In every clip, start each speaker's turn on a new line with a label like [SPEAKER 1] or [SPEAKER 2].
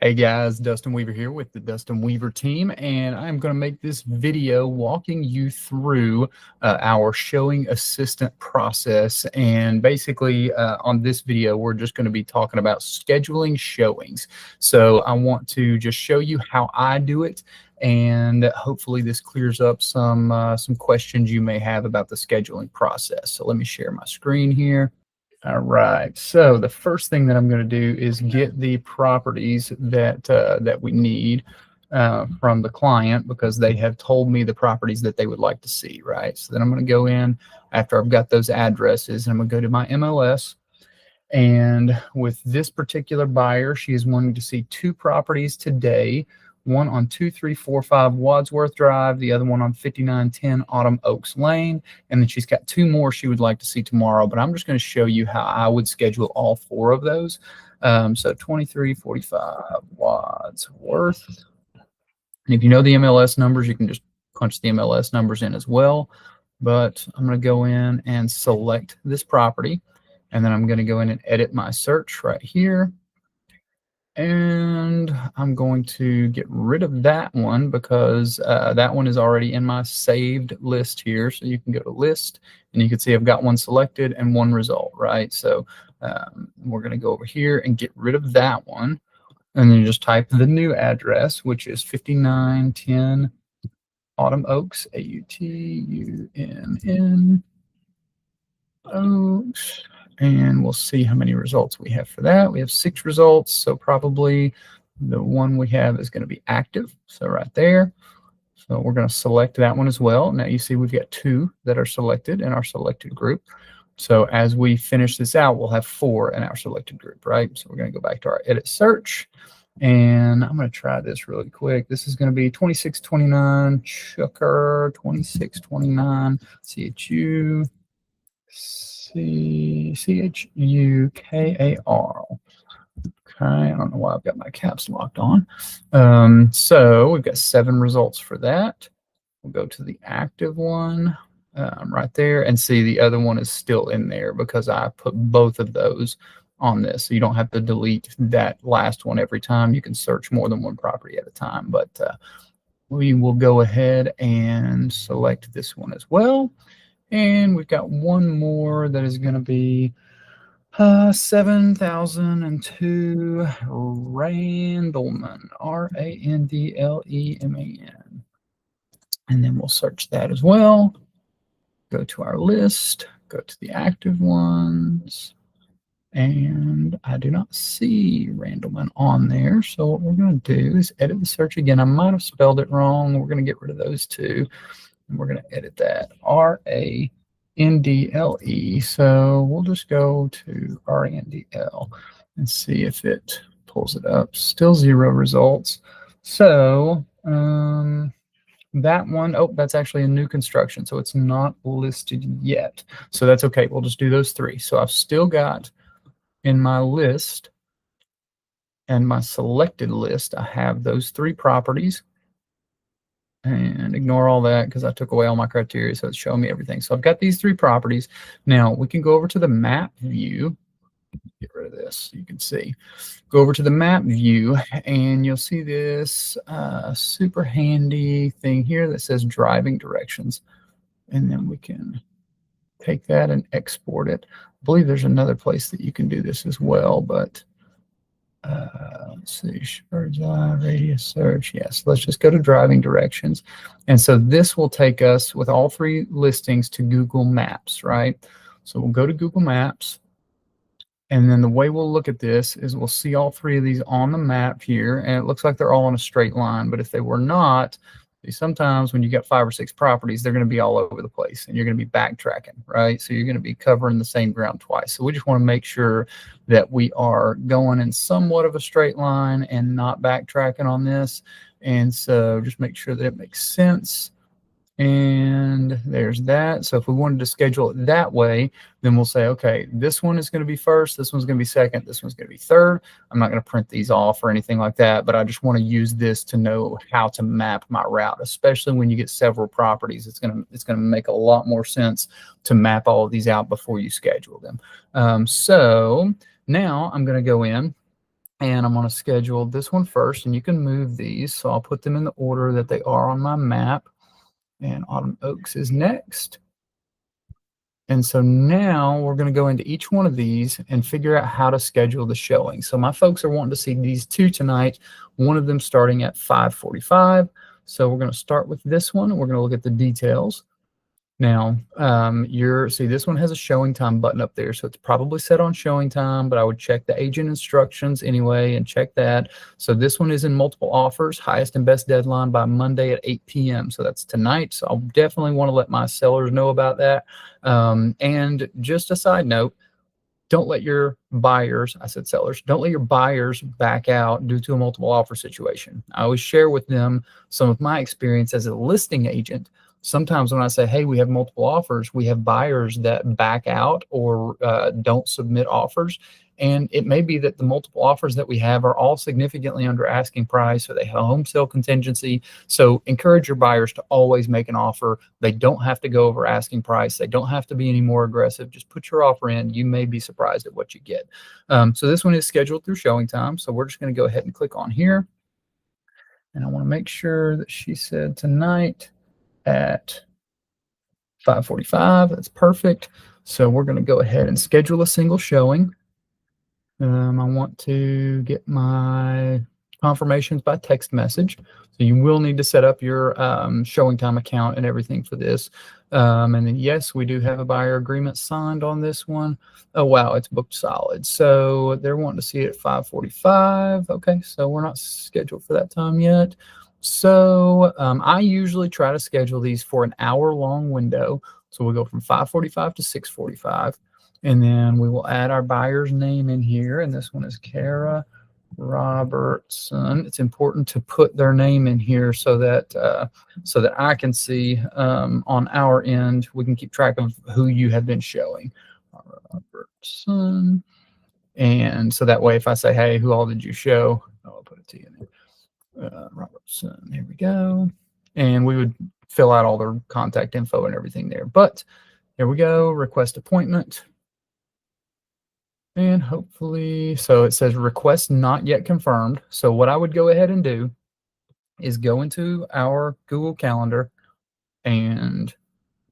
[SPEAKER 1] Hey guys, Dustin Weaver here with the Dustin Weaver team, and I'm going to make this video walking you through our showing assistant process. And basically on this video, we're just going to be talking about scheduling showings. So I want to just show you how I do it, and hopefully this clears up some questions you may have about the scheduling process. So let me share my screen here. All right, so the first thing that I'm going to do is get the properties that we need from the client, because they have told me the properties that they would like to see, right? So then I'm going to go in after I've got those addresses, and I'm going to go to my MLS. And with this particular buyer, she is wanting to see two properties today, one on 2345 Wadsworth Drive, the other one on 5910 Autumn Oaks Lane. And then she's got two more she would like to see tomorrow, but I'm just going to show you how I would schedule all four of those. So 2345 Wadsworth. And if you know the MLS numbers, you can just punch the MLS numbers in as well. But I'm going to go in and select this property. And then I'm going to go in and edit my search right here. And I'm going to get rid of that one because that one is already in my saved list here. So you can go to list and you can see I've got one selected and one result, right? So we're going to go over here and get rid of that one. And then you just type the new address, which is 5910 Autumn Oaks, AUTUMN Oaks. And we'll see how many results we have for that. We have 6 results, so probably the one we have is going to be active. So right there. So we're going to select that one as well. Now you see we've got 2 that are selected in our selected group. So as we finish this out, we'll have 4 in our selected group, right? So we're going to go back to our edit search. And I'm going to try this really quick. This is going to be 2629 Chucker, 2629 CHU. CHUKAR. Okay, I don't know why I've got my caps locked on. So we've got 7 results for that. We'll go to the active one right there, and see the other one is still in there because I put both of those on this. So you don't have to delete that last one every time. You can search more than one property at a time. But we will go ahead and select this one as well. And we've got one more that is going to be 7002 Randleman, Randleman. And then we'll search that as well. Go to our list, go to the active ones. And I do not see Randleman on there. So what we're going to do is edit the search again. I might have spelled it wrong. We're going to get rid of those 2. And we're going to edit that Randle. So we'll just go to Randl and see if it pulls it up. Still 0 results. So that one, oh, that's actually a new construction. So it's not listed yet. So that's okay. We'll just do those 3. So I've still got in my list and my selected list, I have those 3 properties. And ignore all that because I took away all my criteria, so it's showing me everything. So I've got these 3 properties. Now we can go over to the map view. Get rid of this so you can see. Go over to the map view and you'll see this super handy thing here that says driving directions. And then we can take that and export it. I believe there's another place that you can do this as well, but let's see, bird's eye radius search. Yes, let's just go to driving directions. And so this will take us with all 3 listings to Google Maps, right? So we'll go to Google Maps. And then the way we'll look at this is we'll see all 3 of these on the map here. And it looks like they're all on a straight line. But if they were not, sometimes when you got 5 or 6 properties, they're going to be all over the place and you're going to be backtracking, right? So you're going to be covering the same ground twice. So we just want to make sure that we are going in somewhat of a straight line and not backtracking on this. And so just make sure that it makes sense. And there's that. So if we wanted to schedule it that way, then we'll say, okay, this one is going to be first, this one's going to be second, this one's going to be third. I'm not going to print these off or anything like that, but I just want to use this to know how to map my route, especially when you get several properties. It's going to make a lot more sense to map all of these out before you schedule them. So now I'm going to go in And I'm going to schedule this one first, and you can move these. So I'll put them in the order that they are on my map. And Autumn Oaks is next. And so now we're going to go into each one of these and figure out how to schedule the showing. So my folks are wanting to see these two tonight, one of them starting at 5:45. So we're going to start with this one, and we're going to look at the details. Now, see, this one has a showing time button up there, so it's probably set on showing time, but I would check the agent instructions anyway and check that. So this one is in multiple offers, highest and best deadline by Monday at 8 p.m. So that's tonight. So I'll definitely want to let my sellers know about that. And just a side note, don't let your buyers, I said sellers, don't let your buyers back out due to a multiple offer situation. I always share with them some of my experience as a listing agent. Sometimes when I say, hey, we have multiple offers, we have buyers that back out or don't submit offers. And it may be that the multiple offers that we have are all significantly under asking price, or they have a home sale contingency. So encourage your buyers to always make an offer. They don't have to go over asking price. They don't have to be any more aggressive. Just put your offer in. You may be surprised at what you get. So this one is scheduled through showing time. So we're just going to go ahead and click on here. And I want to make sure that she said tonight at 5:45. That's perfect. So we're going to go ahead and schedule a single showing. I want to get my confirmations by text message. So you will need to set up your showing time account and everything for this. And then, yes, we do have a buyer agreement signed on this one. Oh, wow, it's booked solid. So they're wanting to see it at 5:45. Okay, so we're not scheduled for that time yet. So I usually try to schedule these for an hour-long window. So we'll go from 5:45 to 6:45. And then we will add our buyer's name in here. And this one is Kara Robertson. It's important to put their name in here so that I can see on our end, we can keep track of who you have been showing. Robertson. And so that way, if I say, hey, who all did you show? I'll put it to you. Robertson. Here we go. And we would fill out all their contact info and everything there. But here we go. Request appointment. And hopefully, so it says request not yet confirmed. So what I would go ahead and do is go into our Google Calendar and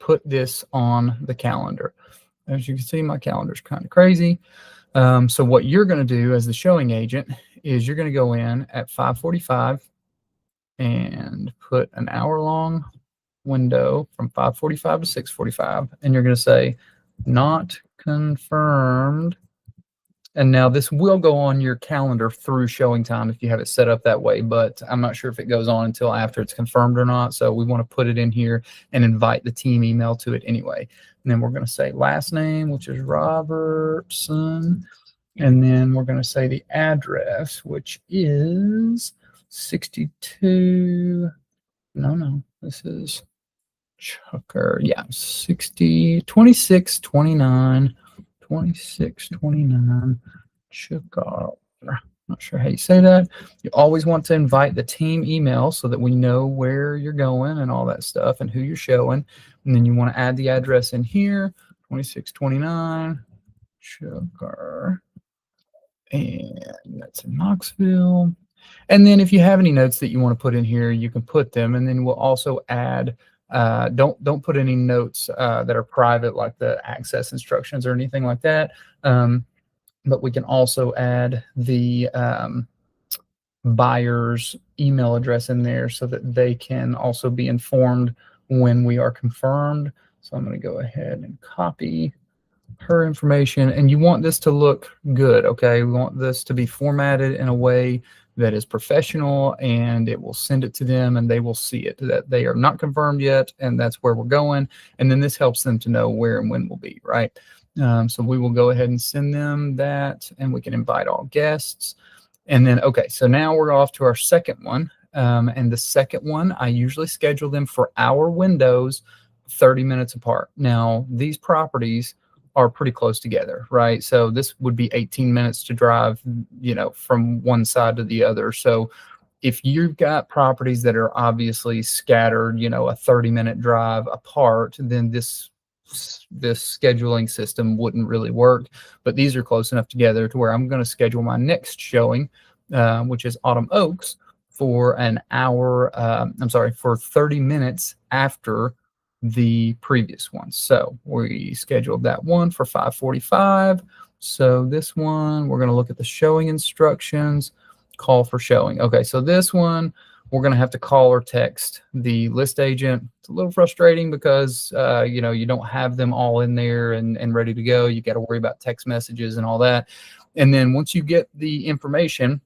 [SPEAKER 1] put this on the calendar. As you can see, my calendar is kind of crazy. So what you're going to do as the showing agent is you're going to go in at 5:45 and put an hour-long window from 5:45 to 6:45, and you're going to say not confirmed. And now this will go on your calendar through showing time if you have it set up that way, but I'm not sure if it goes on until after it's confirmed or not. So we want to put it in here and invite the team email to it anyway. And then we're going to say last name, which is Robertson. And then we're going to say the address, which is 62. No, this is Chucker. Yeah, 2629 Chucker. Not sure how you say that. You always want to invite the team email so that we know where you're going and all that stuff and who you're showing. And then you want to add the address in here, 2629 Chucker. And that's in Knoxville. And then if you have any notes that you want to put in here, you can put them. And then we'll also add, don't put any notes that are private, like the access instructions or anything like that. But we can also add the buyer's email address in there so that they can also be informed when we are confirmed. So I'm going to go ahead and copy her information, and you want this to look good. Okay, we want this to be formatted in a way that is professional, and it will send it to them and they will see it that they are not confirmed yet, and that's where we're going. And then this helps them to know where and when we'll be, right? So we will go ahead and send them that, and we can invite all guests. And then, okay, so now we're off to our second one. And the second one, I usually schedule them for hour windows, 30 minutes apart. Now, these properties are pretty close together, right? So this would be 18 minutes to drive, from one side to the other. So if you've got properties that are obviously scattered, a 30-minute drive apart, then this this scheduling system wouldn't really work, but these are close enough together to where I'm going to schedule my next showing, which is Autumn Oaks, for an hour. I'm sorry, for 30 minutes after the previous one. So we scheduled that one for 5:45. So this one, we're going to look at the showing instructions, call for showing. Okay, so this one, we're going to have to call or text the list agent. It's a little frustrating because, you know, you don't have them all in there and ready to go. You got to worry about text messages and all that. And then once you get the information,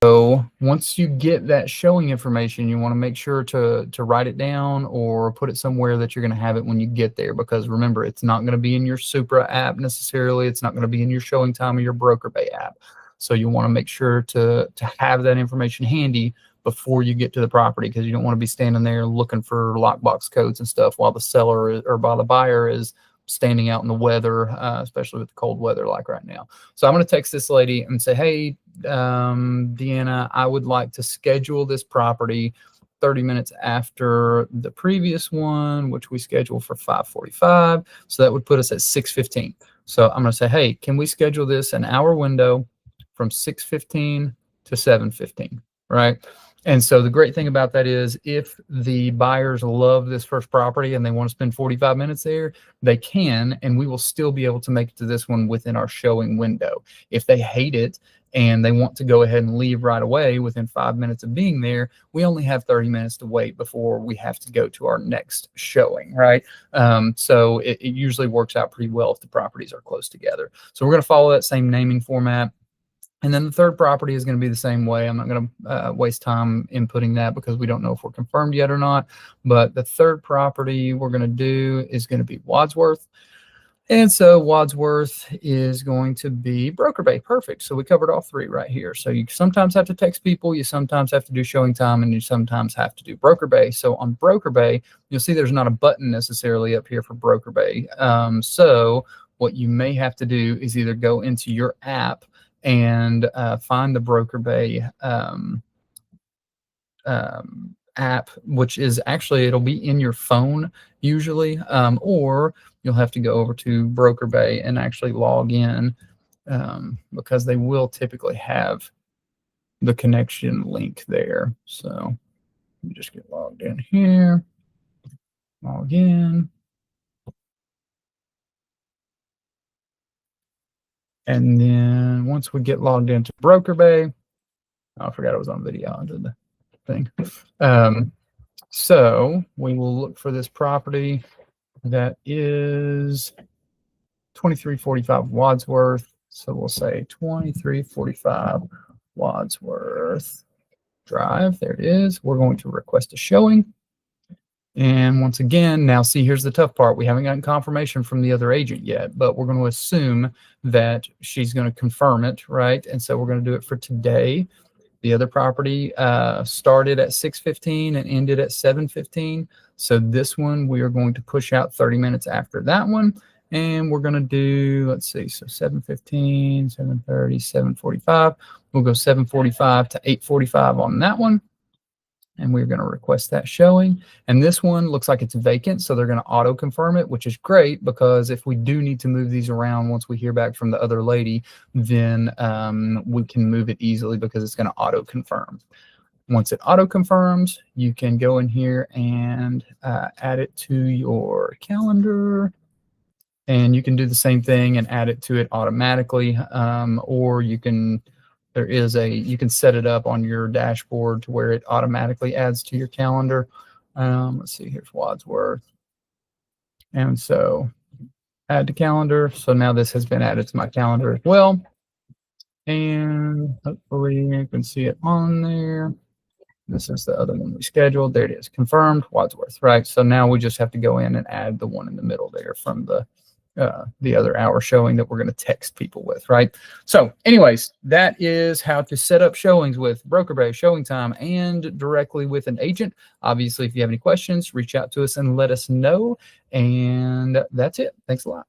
[SPEAKER 1] so once you get that showing information, you want to make sure to write it down or put it somewhere that you're going to have it when you get there. Because remember, it's not going to be in your Supra app necessarily. It's not going to be in your showing time or your Broker Bay app. So you want to make sure to have that information handy before you get to the property, because you don't want to be standing there looking for lockbox codes and stuff while the seller or while the buyer is standing out in the weather, especially with the cold weather like right now. So I'm going to text this lady and say, hey, Deanna, I would like to schedule this property 30 minutes after the previous one, which we scheduled for 5:45. So that would put us at 6:15. So I'm going to say, hey, can we schedule this an hour window from 6:15 to 7:15, right? And so the great thing about that is if the buyers love this first property and they want to spend 45 minutes there, they can, and we will still be able to make it to this one within our showing window. If they hate it and they want to go ahead and leave right away within 5 minutes of being there, we only have 30 minutes to wait before we have to go to our next showing, right? So it usually works out pretty well if the properties are close together. So we're going to follow that same naming format. And then the third property is going to be the same way. I'm not going to waste time inputting that because we don't know if we're confirmed yet or not. But the third property we're going to do is going to be Wadsworth. And so Wadsworth is going to be Broker Bay. Perfect. So we covered all three right here. So you sometimes have to text people, you sometimes have to do showing time, and you sometimes have to do Broker Bay. So on Broker Bay, you'll see there's not a button necessarily up here for Broker Bay. So what you may have to do is either go into your app and find the Broker Bay app, which is actually, it'll be in your phone usually, or you'll have to go over to Broker Bay and actually log in, because they will typically have the connection link there. So let me just get logged in here, log in. And then once we get logged into Broker Bay, oh, I forgot I was on video. I did the thing. So we will look for this property that is 2345 Wadsworth. So we'll say 2345 Wadsworth Drive. There it is. We're going to request a showing. And once again, now see, here's the tough part. We haven't gotten confirmation from the other agent yet, but we're going to assume that she's going to confirm it, right? And so we're going to do it for today. The other property started at 6:15 and ended at 7:15. So this one, we are going to push out 30 minutes after that one. And we're going to do, let's see, so 7:15, 7:30, 7:45. We'll go 7:45 to 8:45 on that one. And we're going to request that showing. And this one looks like it's vacant, so they're going to auto confirm it, which is great because if we do need to move these around once we hear back from the other lady, then we can move it easily because it's going to auto confirm. Once it auto confirms, you can go in here and add it to your calendar. And you can do the same thing and add it to it automatically, or you can, you can set it up on your dashboard to where it automatically adds to your calendar. Let's see, here's Wadsworth. And so add to calendar. So now this has been added to my calendar as well. And hopefully you can see it on there. This is the other one we scheduled. There it is, confirmed, Wadsworth, right? So now we just have to go in and add the one in the middle there from the other hour showing that we're going to text people with, right? So anyways, that is how to set up showings with Broker Bay, showing time, and directly with an agent. Obviously, if you have any questions, reach out to us and let us know. And that's it. Thanks a lot.